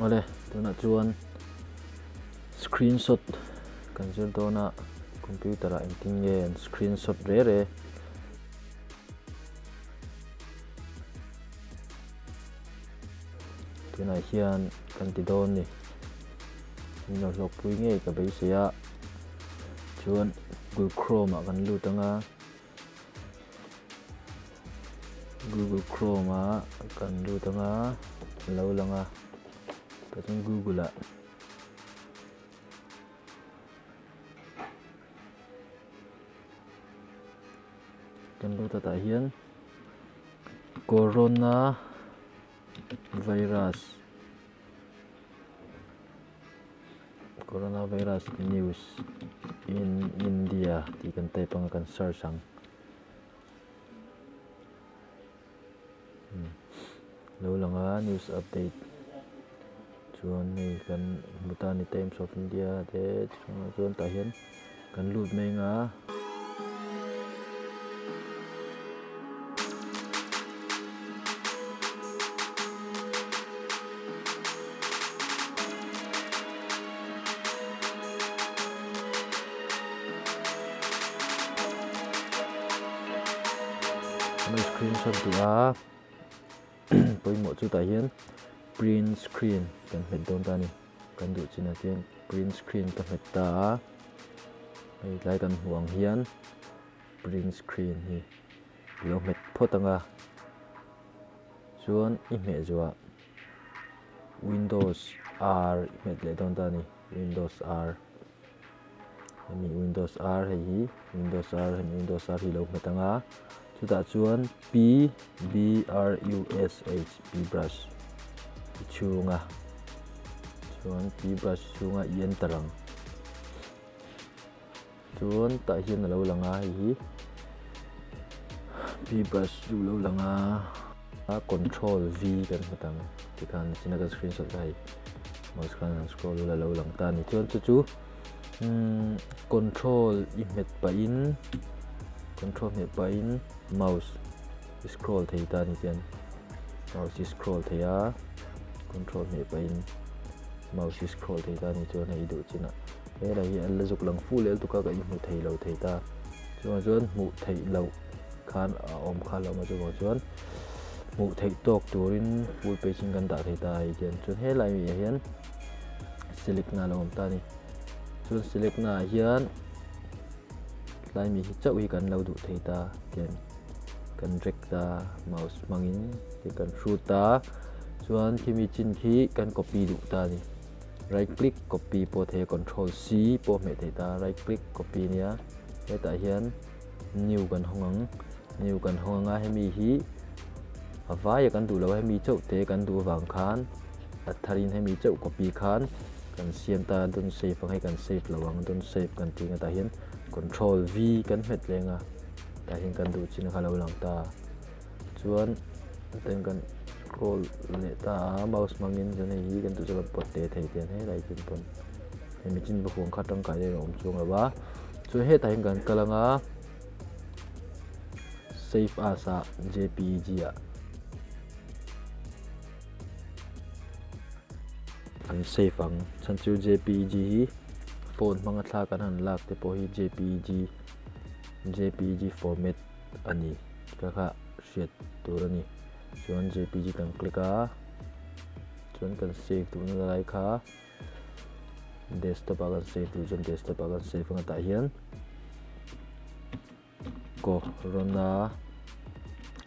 ole tuna chuan screenshot kan zir dona computer a inting nge an screenshot re tuna hian kan ti don ni no lok pui nge ka bai sia chuan Google Chrome kan lutanga Google Chrome kan lutanga lo langa patang Google kan luta ta hian corona virus news in India ti kan type ang kan search ang lo langa news update chuan ni kan Bhutan Times of India te chuan ta hian kan lut mai nga screenshot dia poi mo chu ta hian print screen kan het don ta ni kan du china tian print screen kan het ta ai lai kan huang hian print screen hi lo met photanga chuan i me zuwa Windows R met le don ta ni Windows R ni Windows R hi Windows R hi lo metanga chuta chuan BRUSH brush chunga chuan brush chunga yen tarang chuan ta hian lo langa hi brush chu lo langa control V kan matang tikan sina ka screenshot lai mouse kan scroll lo lang ta ni chuan chu control met pa in mouse scroll thei ta ni tian mouse scroll theya control me pa in mouse scroll thei ta ni chuan hei du china he la hi an la zuk lang full el tu ka in mu thei lo thei ta chuan mu thei lo khan om kha lo ma chuan mu thei tok turin full paging kan ta thei ta hi tian chuan he lai mi hian select na lo om ta ni chuan select na hian lai mi hi chau hi kan lo du thei ta tian kan drag ta mouse mangin ti kan shoot ta chuan khimi chin khi kan copy du ta ni right click copy po the control C po me thei ta right click copy nia he ta hian new kan hongang hemi hi avai kan du lo hemi chau te kan du wang khan atharin hemi chau copy khan kan siam ta don save ang hai kan save lawang don save kan tinga ta hian control V kan het lenga ta hian kan du chin kha lo lang ta chuan ten kan scroll le ta mouse mangin jane hi kan tu jala pot te thei ten he lai chin pon hemi chin bu khong khatang kai le om chung lawa chu he ta hian kan kalanga save as a JPG an save ang chan chu JPG hi phone manga thla kan han lak te po hi JPG format ani kha shit turani chuan JPG kan click a chuan kan save tu na lai kha desktop kan save tu chuan desktop kan save nga ta hian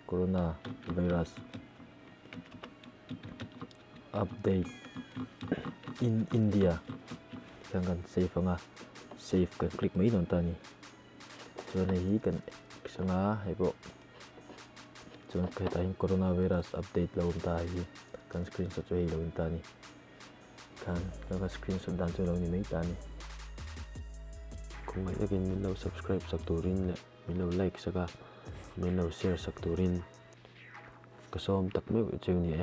corona virus update in India kan save nga save kan click mai non ta ni chuan hi kan sanga hebo chuan kai ta hin coronavirus update lo ta hi kan screenshot chu hi lo ta ni kan ka screenshot dan chu lo ni mai ta ni kung mai again min lo subscribe sak turin le min lo like saka min lo share sak turin ka som tak me chu ni